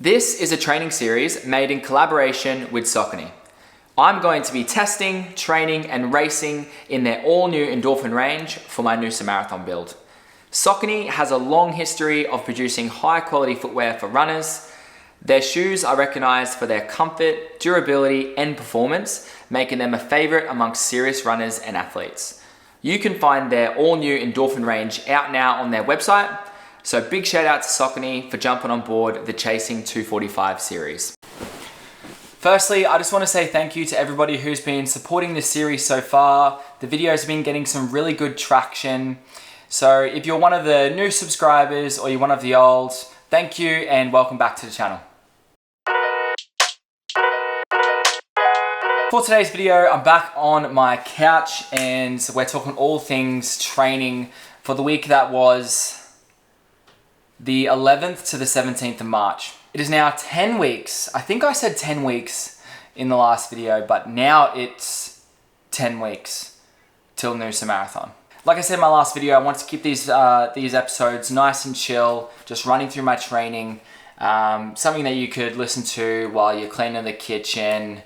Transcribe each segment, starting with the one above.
This is a training series made in collaboration with Saucony. I'm going to be testing, training and racing in their all-new endorphin range for my Noosa marathon build. Saucony has a long history of producing high-quality footwear for runners. Their shoes are recognized for their comfort, durability and performance, making them a favorite amongst serious runners and athletes. You can find their all-new endorphin range out now on their website. So big shout out to Saucony for jumping on board the Chasing 245 series. Firstly, I just want to say thank you to everybody who's been supporting this series so far. The videos have been getting some really good traction. So if you're one of the new subscribers or you're one of the old, thank you and welcome back to the channel. For today's video, I'm back on my couch and we're talking all things training for the week that was the 11th to the 17th of March. It is now 10 weeks. I think I said 10 weeks in the last video, but now it's 10 weeks till Noosa Marathon. Like I said in my last video, I want to keep these episodes nice and chill, just running through my training, something that you could listen to while you're cleaning the kitchen,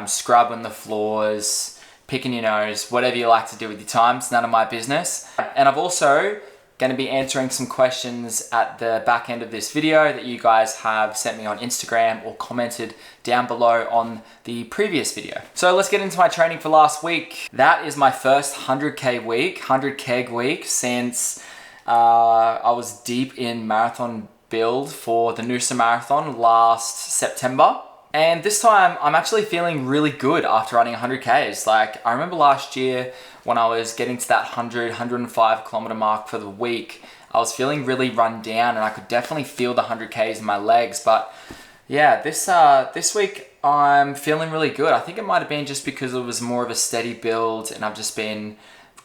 scrubbing the floors, picking your nose, whatever you like to do with your time. It's none of my business. And I've also going to be answering some questions at the back end of this video that you guys have sent me on Instagram or commented down below on the previous video. So let's get into my training for last week. That is my first 100K week, 100 keg week since I was deep in marathon build for the Noosa Marathon last September. And this time I'm actually feeling really good after running 100Ks. Like I remember last year when I was getting to that 100, 105 kilometer mark for the week, I was feeling really run down and I could definitely feel the 100Ks in my legs. But yeah, this week I'm feeling really good. I think it might have been just because it was more of a steady build and I've just been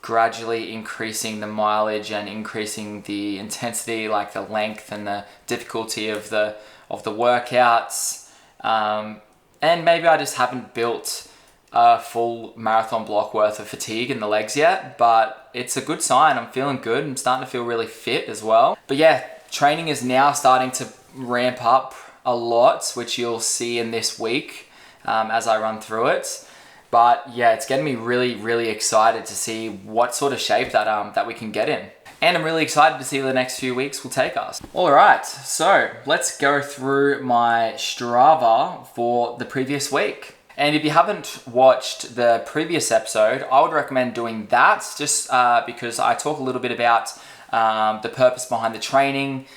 gradually increasing the mileage and increasing the intensity, like the length and the difficulty of the workouts. And maybe I just haven't built a full marathon block worth of fatigue in the legs yet, but it's a good sign. I'm feeling good. I'm starting to feel really fit as well. But yeah, training is now starting to ramp up a lot, which you'll see in this week as I run through it. But yeah, it's getting me really, really excited to see what sort of shape that we can get in. And I'm really excited to see where the next few weeks will take us. All right, so let's go through my Strava for the previous week. And if you haven't watched the previous episode, I would recommend doing that just because I talk a little bit about the purpose behind the training,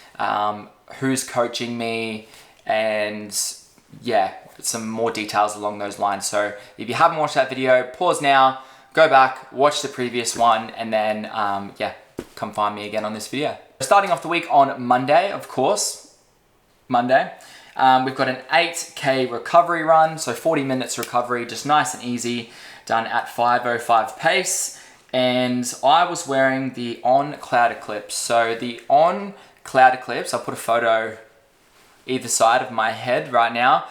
who's coaching me, and yeah, some more details along those lines. So if you haven't watched that video, pause now, go back, watch the previous one, and then yeah, come find me again on this video. Starting off the week on Monday, of course, Monday. We've got an 8K recovery run, so 40 minutes recovery, just nice and easy, done at 5:05 pace. And I was wearing the On Cloud Eclipse. So the On Cloud Eclipse, I'll put a photo either side of my head right now.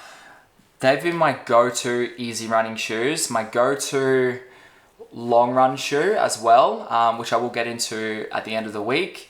They've been my go-to easy running shoes, my go-to long run shoe as well, which I will get into at the end of the week.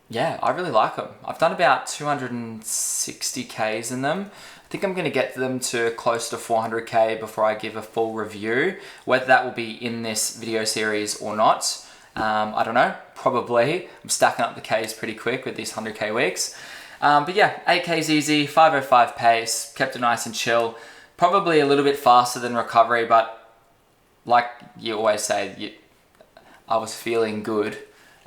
Yeah, I really like them. I've done about 260 Ks in them. I think I'm going to get them to close to 400K before I give a full review. Whether that will be in this video series or not, I don't know, probably. I'm stacking up the Ks pretty quick with these 100K weeks. But yeah, 8Ks easy, 5:05 pace, kept it nice and chill. Probably a little bit faster than recovery, but like you always say, I was feeling good.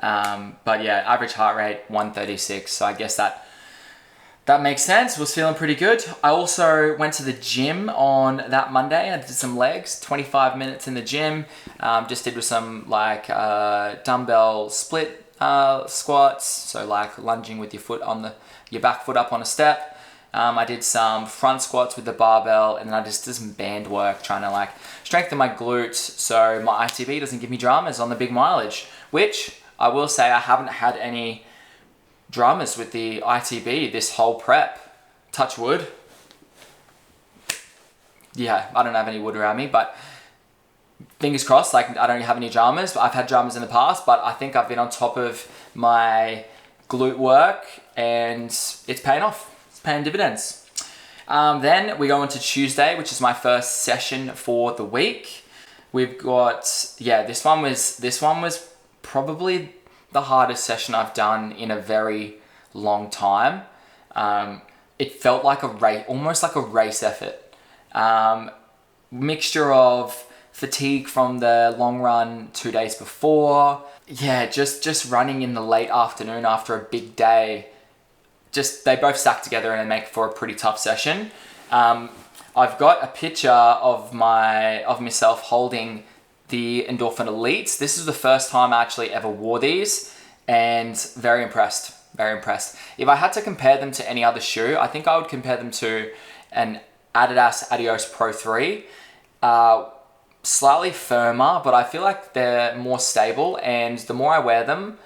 But yeah, average heart rate 136. So I guess that makes sense. Was feeling pretty good. I also went to the gym on that Monday. I did some legs, 25 minutes in the gym. Just did with some like dumbbell split squats. So like lunging with your foot on your back foot up on a step. I did some front squats with the barbell, and then I just did some band work trying to like strengthen my glutes so my ITB doesn't give me dramas on the big mileage, which I will say I haven't had any dramas with the ITB this whole prep. Touch wood. Yeah, I don't have any wood around me, but fingers crossed, like I don't have any dramas. I've had dramas in the past, but I think I've been on top of my glute work and it's paying off. It's paying dividends. Then we go into Tuesday, which is my first session for the week. We've got, this one was probably the hardest session I've done in a very long time. It felt like a race, almost like a race effort. Mixture of fatigue from the long run 2 days before. Just running in the late afternoon after a big day. They both stack together and make for a pretty tough session. I've got a picture of myself holding the Endorphin Elites. This is the first time I actually ever wore these, and very impressed. Very impressed. If I had to compare them to any other shoe, I think I would compare them to an Adidas Adios Pro 3. Slightly firmer, but I feel like they're more stable, and the more I wear them,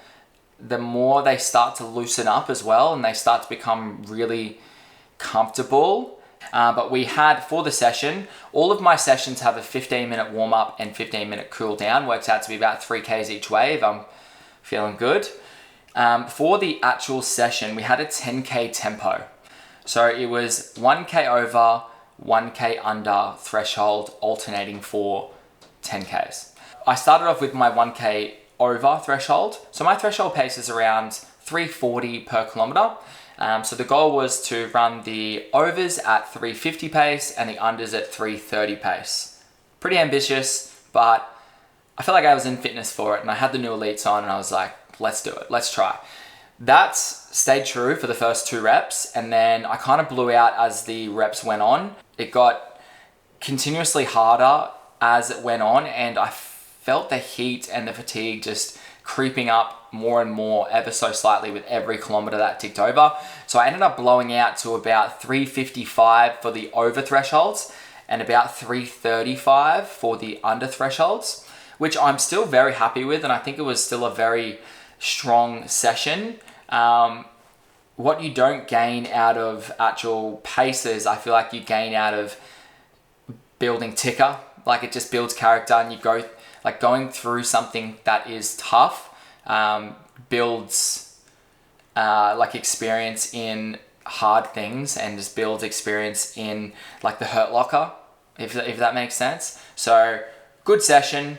the more they start to loosen up as well, and they start to become really comfortable. But we had, for the session, all of my sessions have a 15-minute warm-up and 15-minute cool-down. Works out to be about 3Ks each way if I'm feeling good. For the actual session, we had a 10K tempo. So it was 1K over, 1K under threshold, alternating for 10Ks. I started off with my 1K over threshold. So my threshold pace is around 340 per kilometer. So the goal was to run the overs at 350 pace and the unders at 330 pace. Pretty ambitious, but I felt like I was in fitness for it, and I had the new Elites on and I was like, let's do it, let's try. That stayed true for the first 2 reps, and then I kind of blew out as the reps went on. It got continuously harder as it went on, and I felt the heat and the fatigue just creeping up more and more ever so slightly with every kilometer that ticked over. So I ended up blowing out to about 355 for the over thresholds and about 335 for the under thresholds, which I'm still very happy with, and I think it was still a very strong session. What you don't gain out of actual paces, I feel like you gain out of building ticker. Like, it just builds character, and you go, like, going through something that is tough builds like experience in hard things, and just builds experience in like the hurt locker, if that makes sense. So good session.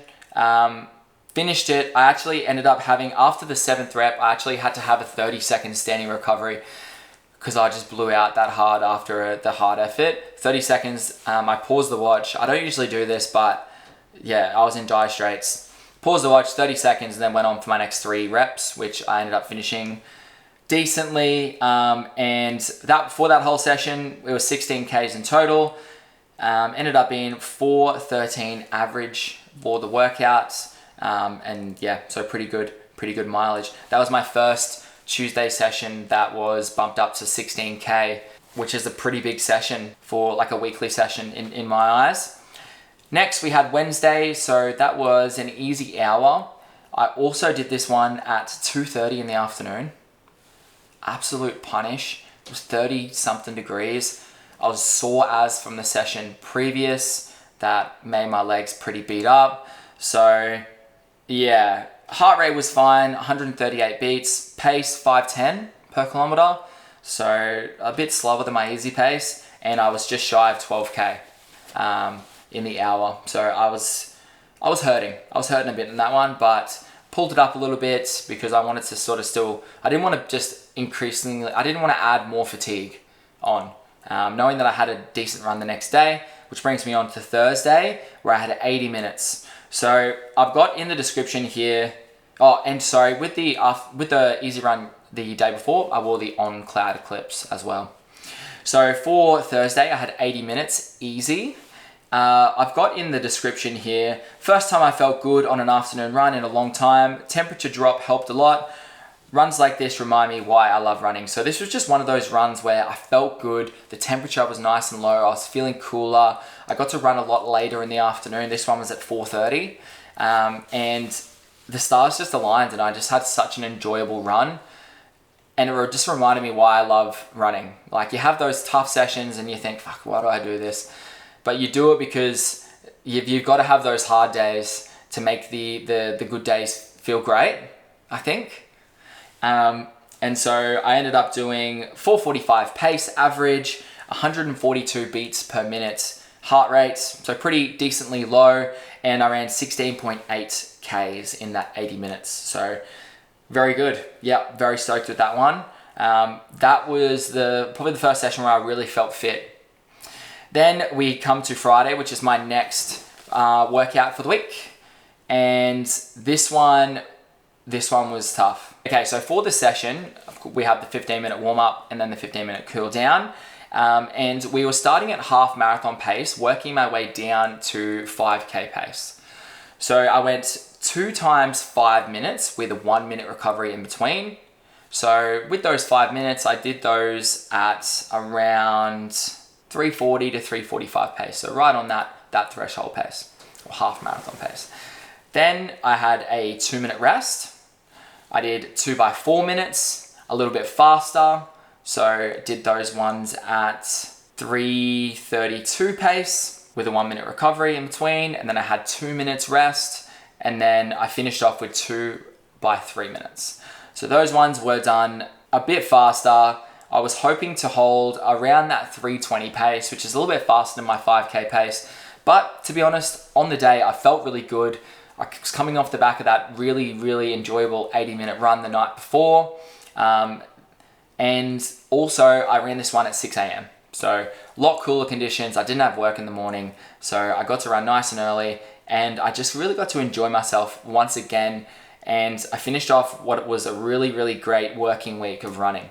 Finished it. I actually ended up having, after the 7th rep, I actually had to have a 30-second standing recovery because I just blew out that hard after the hard effort. 30 seconds, I paused the watch. I don't usually do this, but yeah, I was in dire straits. Paused the watch, 30 seconds, and then went on for my next 3 reps, which I ended up finishing decently. And that, for that whole session, it was 16 Ks in total. Ended up being 4:13 average for the workouts. And yeah, so pretty good mileage. That was my first Tuesday session that was bumped up to 16K, which is a pretty big session for like a weekly session in my eyes. Next, we had Wednesday, so that was an easy hour. I also did this one at 2:30 in the afternoon. Absolute punish. It was 30 something degrees. I was sore as from the session previous. That made my legs pretty beat up. So yeah, heart rate was fine, 138 beats, pace 510 per kilometer, so a bit slower than my easy pace, and I was just shy of 12K in the hour. So I was hurting a bit in that one, but pulled it up a little bit because I wanted to sort of still, I didn't want to add more fatigue on, knowing that I had a decent run the next day, which brings me on to Thursday, where I had 80 minutes. So I've got in the description here, with the easy run the day before, I wore the On Cloud Eclipse as well. So for Thursday, I had 80 minutes easy. I've got in the description here, first time I felt good on an afternoon run in a long time. Temperature drop helped a lot. Runs like this remind me why I love running. So this was just one of those runs where I felt good. The temperature was nice and low. I was feeling cooler. I got to run a lot later in the afternoon. This one was at 4:30. And the stars just aligned, and I just had such an enjoyable run. And it just reminded me why I love running. Like, you have those tough sessions and you think, fuck, why do I do this? But you do it because you've got to have those hard days to make the good days feel great, I think. And And so I ended up doing 4:45 pace average, 142 beats per minute heart rate, so pretty decently low, and I ran 16.8 Ks in that 80 minutes. So very good. Yep, very stoked with that one. That was probably the first session where I really felt fit. Then we come to Friday, which is my next workout for the week. And this one was tough. Okay, so for the session, we have the 15-minute warm-up and then the 15-minute cool down. And we were starting at half marathon pace, working my way down to 5K pace. So I went 2 times 5 minutes with a 1 minute recovery in between. So with those 5 minutes, I did those at around 340 to 345 pace. So right on that threshold pace, or half marathon pace. Then I had a 2-minute rest. I did 2 by 4 minutes, a little bit faster. So did those ones at 332 pace with a 1 minute recovery in between. And then I had 2 minutes rest. And then I finished off with 2 by 3 minutes. So those ones were done a bit faster. I was hoping to hold around that 320 pace, which is a little bit faster than my 5K pace. But to be honest, on the day, I felt really good. I was coming off the back of that really, really enjoyable 80-minute run the night before. And also I ran this one at 6 a.m. So a lot cooler conditions. I didn't have work in the morning. So I got to run nice and early, and I just really got to enjoy myself once again. And I finished off what was a really, really great working week of running.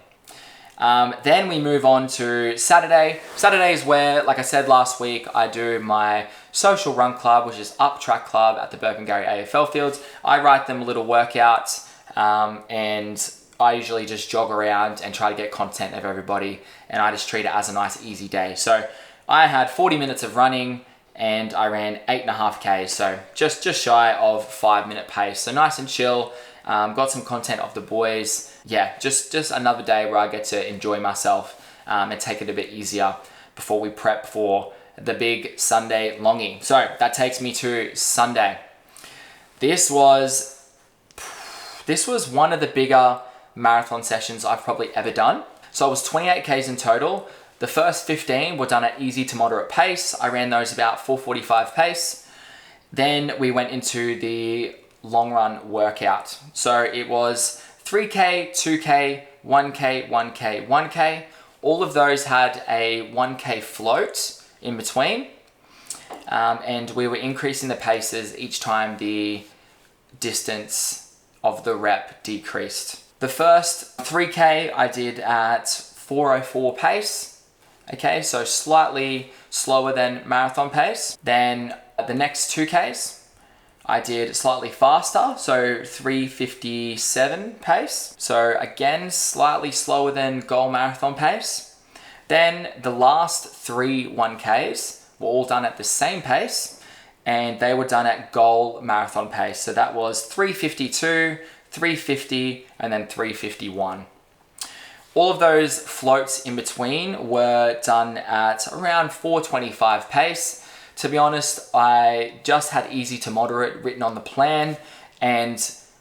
Then we move on to Saturday. Saturday is where, like I said last week, I do my social run club, which is Up Track Club at the Burpengary AFL fields. I write them a little workout, and I usually just jog around and try to get content of everybody, and I just treat it as a nice easy day. So I had 40 minutes of running and I ran 8.5 Ks, so just shy of 5 minute pace. So nice and chill, got some content of the boys. Yeah, just another day where I get to enjoy myself and take it a bit easier before we prep for the big Sunday longie. So that takes me to Sunday. This was one of the bigger marathon sessions I've probably ever done. So it was 28 Ks in total. The first 15 were done at easy to moderate pace. I ran those about 4:45 pace. Then we went into the long run workout. So it was 3K, 2K, 1K, 1K, 1K. All of those had a 1K float in between. And we were increasing the paces each time the distance of the rep decreased. The first 3K I did at 4:04 pace. Okay, so slightly slower than marathon pace. Then the next 2Ks I did slightly faster, so 3:57 pace. So again, slightly slower than goal marathon pace. Then the last 3 1Ks were all done at the same pace, and they were done at goal marathon pace. So that was 3:52, 3:50, and then 3:51. All of those floats in between were done at around 4:25 pace. To be honest, I just had easy to moderate written on the plan, and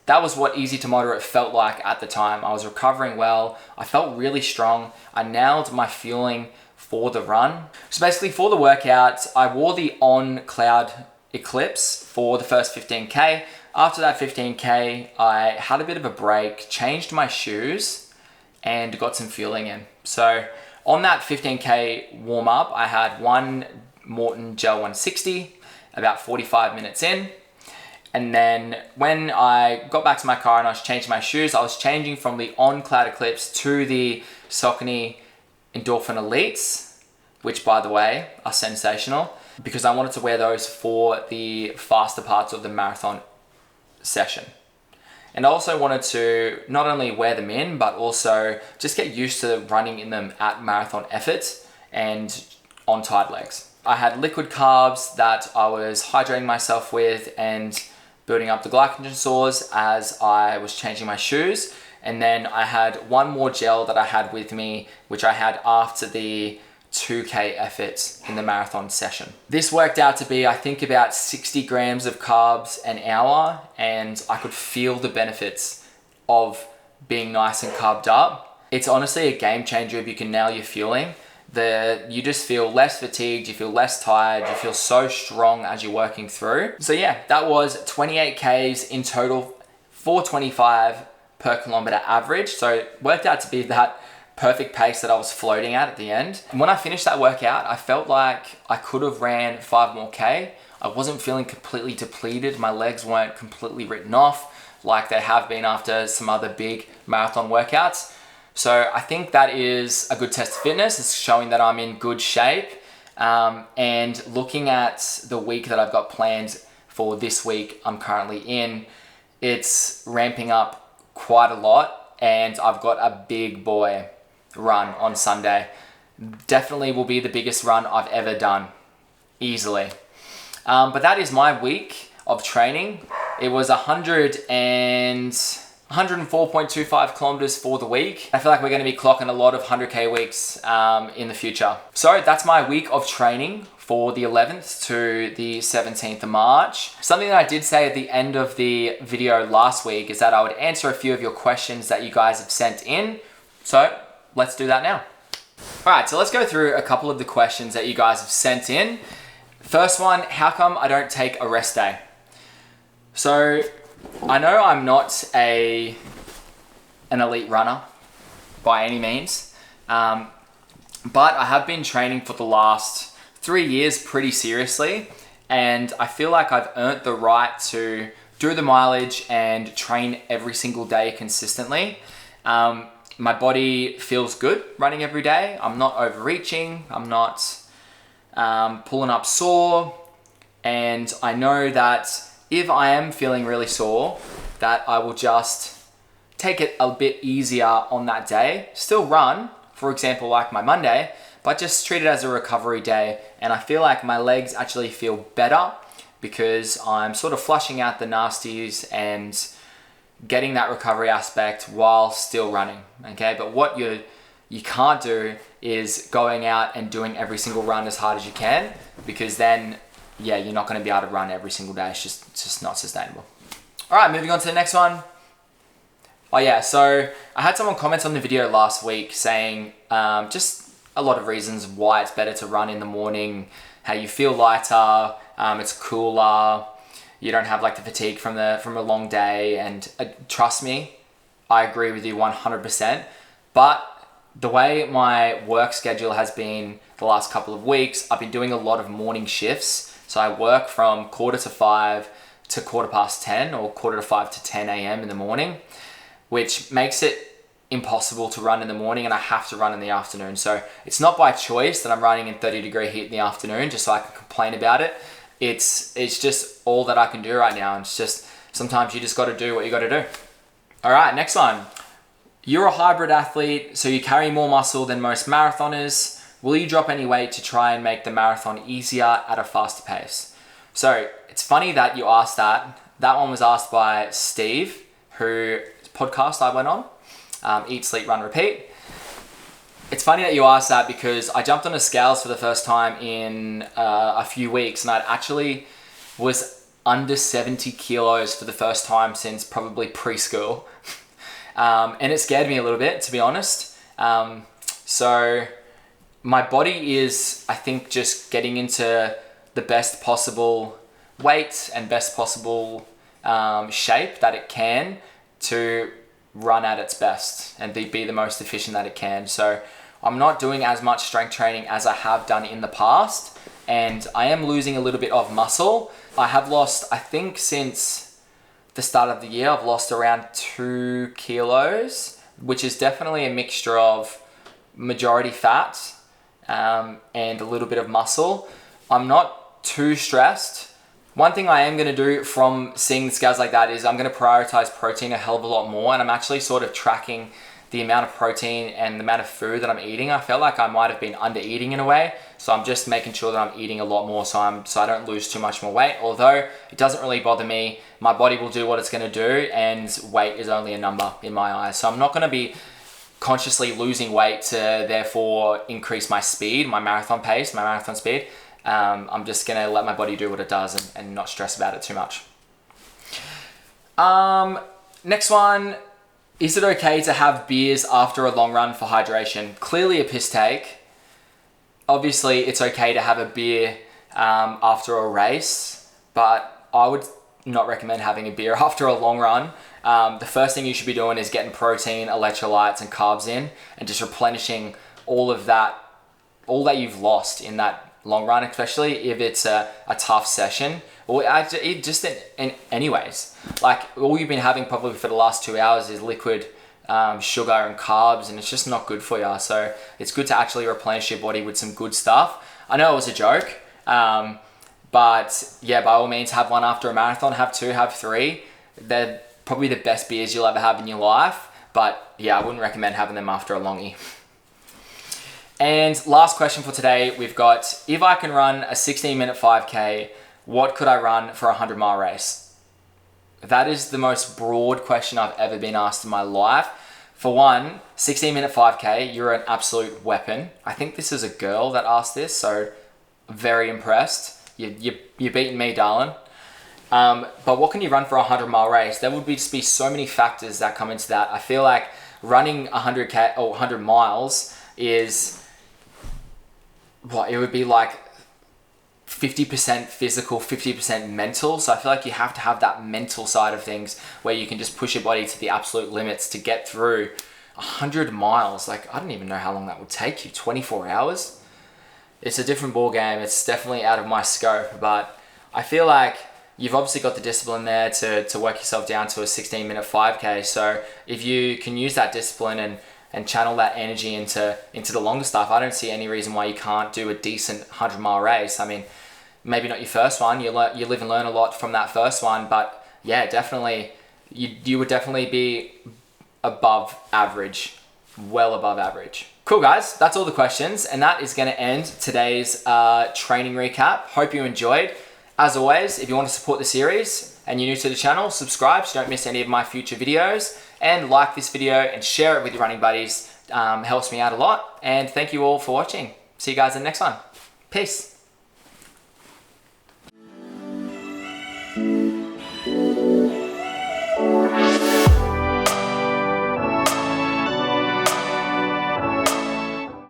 that was what easy to moderate felt like at the time. I was recovering well. I felt really strong. I nailed my fueling for the run. So basically for the workout, I wore the On Cloud Eclipse for the first 15K. After that 15K, I had a bit of a break, changed my shoes, and got some fueling in. So on that 15K warm up, I had one Morton Gel 160, about 45 minutes in. And then when I got back to my car and I was changing my shoes, I was changing from the On Cloud Eclipse to the Saucony Endorphin Elites, which by the way are sensational, because I wanted to wear those for the faster parts of the marathon session. And I also wanted to not only wear them in, but also just get used to running in them at marathon effort and on tired legs. I had liquid carbs that I was hydrating myself with and building up the glycogen stores as I was changing my shoes. And then I had one more gel that I had with me, which I had after the 2K effort in the marathon session. This worked out to be, I think, about 60 grams of carbs an hour, and I could feel the benefits of being nice and carved up. It's honestly a game changer if you can nail your fueling. You just feel less fatigued, you feel less tired, you feel so strong as you're working through. So yeah, that was 28 Ks in total, 425 per kilometer average. So it worked out to be that perfect pace that I was floating at the end. And when I finished that workout, I felt like I could have ran 5 more K. I wasn't feeling completely depleted. My legs weren't completely written off like they have been after some other big marathon workouts. So I think that is a good test of fitness. It's showing that I'm in good shape. And looking at the week that I've got planned for this week I'm currently in, it's ramping up quite a lot, and I've got a big boy run on Sunday. Definitely will be the biggest run I've ever done, easily. But that is my week of training. It was 104.25 kilometers for the week. I feel like we're going to be clocking a lot of 100K weeks in the future. So that's my week of training for the 11th to the 17th of March. Something that I did say at the end of the video last week is that I would answer a few of your questions that you guys have sent in. So let's do that now. All right, so let's go through a couple of the questions that you guys have sent in. First one, how come I don't take a rest day? So I know I'm not an elite runner by any means, but I have been training for the last 3 years pretty seriously, and I feel like I've earned the right to do the mileage and train every single day consistently. My body feels good running every day. I'm not overreaching. I'm not pulling up sore, and I know that if I am feeling really sore, that I will just take it a bit easier on that day. Still run, for example, like my Monday, but just treat it as a recovery day. And I feel like my legs actually feel better because I'm sort of flushing out the nasties and getting that recovery aspect while still running, okay? But what you can't do is going out and doing every single run as hard as you can, because then, yeah, you're not going to be able to run every single day. It's just not sustainable. All right, moving on to the next one. Oh yeah, so I had someone comment on the video last week saying just a lot of reasons why it's better to run in the morning, how you feel lighter, it's cooler, you don't have like the fatigue from a long day, and trust me, I agree with you 100%. But the way my work schedule has been the last couple of weeks, I've been doing a lot of morning shifts. So I work from 4:45 to 10:15 or 4:45 to 10 a.m. in the morning, which makes it impossible to run in the morning, and I have to run in the afternoon. So it's not by choice that I'm running in 30-degree heat in the afternoon just so I can complain about it. It's just all that I can do right now. It's just sometimes you just got to do what you got to do. All right, next one. You're a hybrid athlete, so you carry more muscle than most marathoners. Will you drop any weight to try and make the marathon easier at a faster pace? So it's funny that you asked that. That one was asked by Steve, whose podcast I went on, Eat, Sleep, Run, Repeat. It's funny that you asked that because I jumped on the scales for the first time in a few weeks, and I actually was under 70 kilos for the first time since probably preschool. And it scared me a little bit, to be honest. So my body is, I think, just getting into the best possible weight and best possible shape that it can to run at its best and be the most efficient that it can. So I'm not doing as much strength training as I have done in the past, and I am losing a little bit of muscle. I have lost, I think since the start of the year, I've lost around 2 kilos, which is definitely a mixture of majority fat and a little bit of muscle. I'm not too stressed. One thing I am going to do from seeing the scales like that is I'm going to prioritize protein a hell of a lot more, and I'm actually sort of tracking the amount of protein and the amount of food that I'm eating. I felt like I might have been under eating in a way, so I'm just making sure that I'm eating a lot more so I don't lose too much more weight. Although it doesn't really bother me, my body will do what it's going to do, and weight is only a number in my eyes. So I'm not going to be consciously losing weight to therefore increase my speed, my marathon pace, my marathon speed. I'm just going to let my body do what it does and not stress about it too much. Next one. Is it okay to have beers after a long run for hydration? Clearly a piss take. Obviously, it's okay to have a beer after a race, but I would not recommend having a beer after a long run. The first thing you should be doing is getting protein, electrolytes, and carbs in, and just replenishing all that you've lost in that long run, especially if it's a tough session. Or anyways, like all you've been having probably for the last 2 hours is liquid sugar and carbs, and it's just not good for you. So it's good to actually replenish your body with some good stuff. I know it was a joke, but yeah, by all means, have one after a marathon, have two, have three. They're probably the best beers you'll ever have in your life. But yeah, I wouldn't recommend having them after a longie. And last question for today, we've got, if I can run a 16-minute 5K, what could I run for a 100-mile race? That is the most broad question I've ever been asked in my life. For one, 16-minute 5K, you're an absolute weapon. I think this is a girl that asked this, so very impressed. You're beating me, darling. But what can you run for a 100-mile race? There would just be so many factors that come into that. I feel like running 100K or 100 miles is, it would be like 50% physical, 50% mental. So I feel like you have to have that mental side of things where you can just push your body to the absolute limits to get through 100 miles. Like, I don't even know how long that would take you, 24 hours? It's a different ball game. It's definitely out of my scope, but I feel like you've obviously got the discipline there to work yourself down to a 16-minute 5K. So if you can use that discipline and channel that energy into the longer stuff, I don't see any reason why you can't do a decent 100-mile race. I mean, maybe not your first one. You live and learn a lot from that first one, but yeah, definitely, you would definitely be above average, well above average. Cool, guys. That's all the questions, and that is going to end today's training recap. Hope you enjoyed. As always, if you want to support the series and you're new to the channel, subscribe so you don't miss any of my future videos, and like this video and share it with your running buddies. Helps me out a lot, and thank you all for watching. See you guys in the next one. Peace.